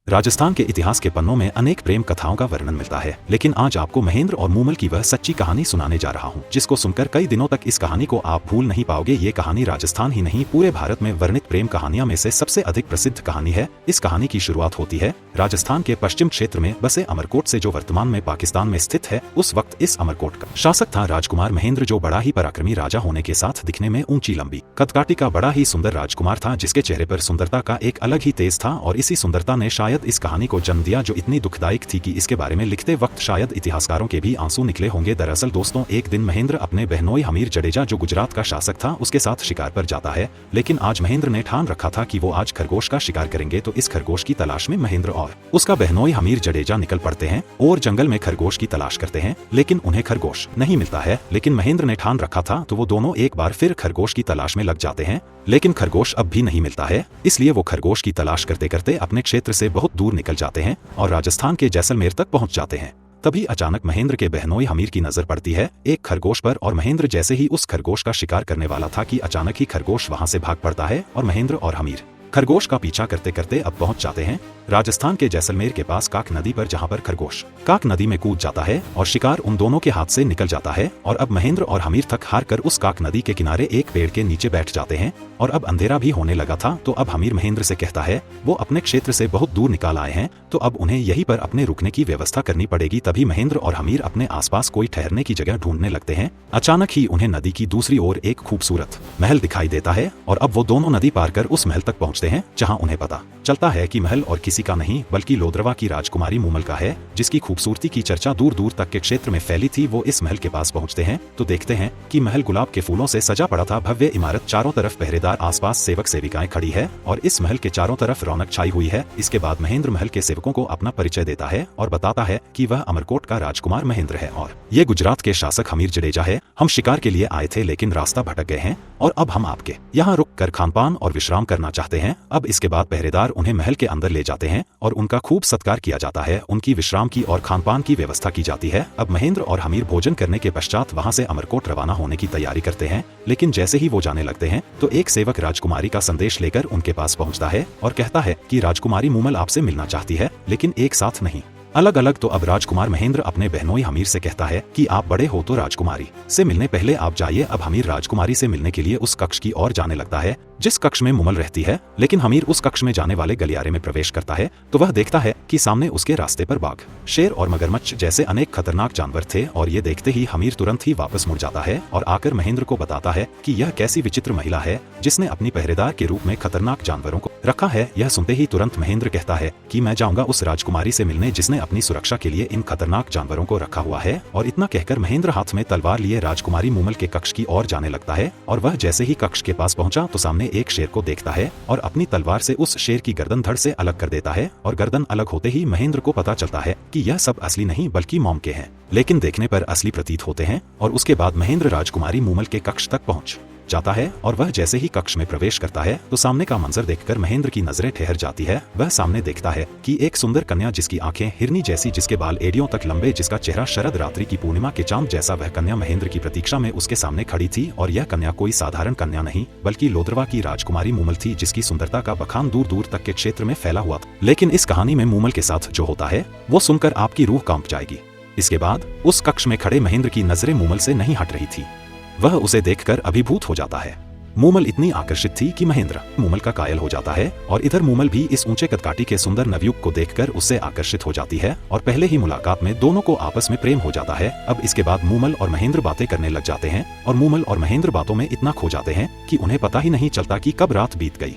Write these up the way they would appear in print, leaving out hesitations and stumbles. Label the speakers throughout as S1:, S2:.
S1: राजस्थान के इतिहास के पन्नों में अनेक प्रेम कथाओं का वर्णन मिलता है, लेकिन आज आपको महेंद्र और मूमल की वह सच्ची कहानी सुनाने जा रहा हूं, जिसको सुनकर कई दिनों तक इस कहानी को आप भूल नहीं पाओगे। ये कहानी राजस्थान ही नहीं पूरे भारत में वर्णित प्रेम कहानियां में से सबसे अधिक प्रसिद्ध कहानी है। इस कहानी की शुरुआत होती है राजस्थान के पश्चिम क्षेत्र में बसे अमरकोट से, जो वर्तमान में पाकिस्तान में स्थित है। उस वक्त इस अमरकोट का शासक था राजकुमार महेंद्र, जो बड़ा ही पराक्रमी राजा होने के साथ दिखने में ऊंची लंबी कदकाठी का बड़ा ही सुंदर राजकुमार था, जिसके चेहरे पर सुंदरता का एक अलग ही तेज था। और इसी सुंदरता ने शायद इस कहानी को जन्म दिया, जो इतनी दुखदायक थी कि इसके बारे में लिखते वक्त शायद इतिहासकारों के भी आंसू निकले होंगे। दरअसल दोस्तों, एक दिन महेंद्र अपने बहनोई हमीर जडेजा, जो गुजरात का शासक था, उसके साथ शिकार पर जाता है। लेकिन आज महेंद्र ने ठान रखा था कि वो आज खरगोश का शिकार करेंगे, तो इस खरगोश की तलाश में महेंद्र और उसका बहनोई हमीर जडेजा निकल पड़ते हैं और जंगल में खरगोश की तलाश करते हैं। लेकिन उन्हें खरगोश नहीं मिलता है। लेकिन महेंद्र ने ठान रखा था, तो वो दोनों एक बार फिर खरगोश की तलाश में लग जाते हैं। लेकिन खरगोश अब भी नहीं मिलता है, इसलिए वो खरगोश की तलाश करते करते अपने क्षेत्र से बहुत दूर निकल जाते हैं और राजस्थान के जैसलमेर तक पहुंच जाते हैं। तभी अचानक महेंद्र के बहनोई हमीर की नजर पड़ती है एक खरगोश पर, और महेंद्र जैसे ही उस खरगोश का शिकार करने वाला था कि अचानक ही खरगोश वहां से भाग पड़ता है और महेंद्र और हमीर खरगोश का पीछा करते करते अब पहुंच जाते हैं राजस्थान के जैसलमेर के पास काक नदी पर, जहां पर खरगोश काक नदी में कूद जाता है और शिकार उन दोनों के हाथ से निकल जाता है। और अब महेंद्र और हमीर थक हार कर उस काक नदी के किनारे एक पेड़ के नीचे बैठ जाते हैं। और अब अंधेरा भी होने लगा था, तो अब हमीर महेंद्र से कहता है वो अपने क्षेत्र से बहुत दूर निकाल आए हैं, तो अब उन्हें यहीं पर अपने रुकने की व्यवस्था करनी पड़ेगी। तभी महेंद्र और हमीर अपने आसपास कोई ठहरने की जगह ढूंढने लगते हैं। अचानक ही उन्हें नदी की दूसरी ओर एक खूबसूरत महल दिखाई देता है और अब वो दोनों नदी पार कर उस महल तक पहुंचते हैं, जहां उन्हें पता चलता है कि महल और किसी का नहीं बल्कि लोद्रवा की राजकुमारी मूमल का है, जिसकी खूबसूरती की चर्चा दूर दूर तक के क्षेत्र में फैली थी। वो इस महल के पास पहुंचते हैं तो देखते हैं कि महल गुलाब के फूलों से सजा पड़ा था। भव्य इमारत, चारों तरफ पहरेदार, आसपास सेवक सेविकाएं खड़ी है और इस महल के चारों तरफ रौनक छाई हुई है। इसके बाद महेंद्र महल के सेवकों को अपना परिचय देता है और बताता है कि वह अमरकोट का राजकुमार महेंद्र है और ये गुजरात के शासक हमीर जडेजा है। हम शिकार के लिए आए थे, लेकिन रास्ता भटक गए हैं और अब हम आपके यहाँ रुक कर खानपान और विश्राम करना चाहते हैं। अब इसके बाद पहरेदार उन्हें महल के अंदर ले जाते हैं और उनका खूब सत्कार किया जाता है। उनकी विश्राम की और खानपान की व्यवस्था की जाती है। अब महेंद्र और हमीर भोजन करने के पश्चात वहां से अमरकोट रवाना होने की तैयारी करते हैं। लेकिन जैसे ही वो जाने लगते हैं तो एक सेवक राजकुमारी का संदेश लेकर उनके पास पहुंचता है और कहता है कि राजकुमारी मूमल आपसे मिलना चाहती है, लेकिन एक साथ नहीं, अलग अलग। तो अब राजकुमार महेंद्र अपने बहनोई हमीर से कहता है कि आप बड़े हो तो राजकुमारी से मिलने पहले आप जाइए। अब हमीर राजकुमारी से मिलने के लिए उस कक्ष की ओर जाने लगता है जिस कक्ष में मूमल रहती है। लेकिन हमीर उस कक्ष में जाने वाले गलियारे में प्रवेश करता है तो वह देखता है कि सामने उसके रास्ते पर बाघ, शेर और मगरमच्छ जैसे अनेक खतरनाक जानवर थे। और ये देखते ही हमीर तुरंत ही वापस मुड़ जाता है और आकर महेंद्र को बताता है कि यह कैसी विचित्र महिला है जिसने अपनी पहरेदार के रूप में खतरनाक जानवरों को रखा है। यह सुनते ही तुरंत महेंद्र कहता है कि मैं जाऊंगा उस राजकुमारी से मिलने जिसने अपनी सुरक्षा के लिए इन खतरनाक जानवरों को रखा हुआ है। और इतना कहकर महेंद्र हाथ में तलवार लिए राजकुमारी मूमल के कक्ष की ओर जाने लगता है। और वह जैसे ही कक्ष के पास पहुंचा तो सामने एक शेर को देखता है और अपनी तलवार से उस शेर की गर्दन धड़ से अलग कर देता है। और गर्दन अलग होते ही महेंद्र को पता चलता है कि यह सब असली नहीं बल्कि मौम के हैं, लेकिन देखने पर असली प्रतीत होते हैं। और उसके बाद महेंद्र राजकुमारी मूमल के कक्ष तक पहुंच जाता है और वह जैसे ही कक्ष में प्रवेश करता है तो सामने का मंजर देखकर महेंद्र की नजरें ठहर जाती है। वह सामने देखता है कि एक सुंदर कन्या, जिसकी आंखें हिरनी जैसी, जिसके बाल एड़ियों तक लंबे, जिसका चेहरा शरद रात्रि की पूर्णिमा के चांद जैसा, वह कन्या महेंद्र की प्रतीक्षा में उसके सामने खड़ी थी। और यह कन्या कोई साधारण कन्या नहीं बल्कि लोद्रवा की राजकुमारी मूमल थी, जिसकी सुंदरता का बखान दूर दूर तक के क्षेत्र में फैला हुआ था। लेकिन इस कहानी में मूमल के साथ जो होता है वो सुनकर आपकी रूह कांप जाएगी। इसके बाद उस कक्ष में खड़े महेंद्र की नजरें मूमल से नहीं हट रही थी। वह उसे देखकर अभिभूत हो जाता है। मूमल इतनी आकर्षित थी कि महेंद्र मूमल का कायल हो जाता है और इधर मूमल भी इस ऊंचे कदकाठी के सुंदर नवयुग को देखकर उससे आकर्षित हो जाती है और पहले ही मुलाकात में दोनों को आपस में प्रेम हो जाता है। अब इसके बाद मूमल और महेंद्र बातें करने लग जाते हैं और मूमल और महेंद्र बातों में इतना खो जाते हैं कि उन्हें पता ही नहीं चलता कि कब रात बीत गई।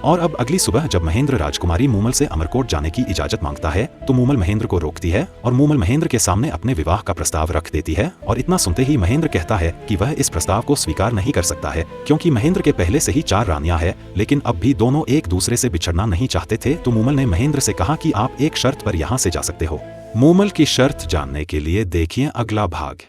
S1: और अब अगली सुबह जब महेंद्र राजकुमारी मूमल से अमरकोट जाने की इजाजत मांगता है तो मूमल महेंद्र को रोकती है और मूमल महेंद्र के सामने अपने विवाह का प्रस्ताव रख देती है। और इतना सुनते ही महेंद्र कहता है कि वह इस प्रस्ताव को स्वीकार नहीं कर सकता है, क्योंकि महेंद्र के पहले से ही 4 रानियां हैं। लेकिन अब भी दोनों एक दूसरे से बिछड़ना नहीं चाहते थे। तो मूमल ने महेंद्र से कहा कि आप एक शर्त पर यहाँ से जा सकते हो। मूमल की शर्त जानने के लिए देखिए अगला भाग।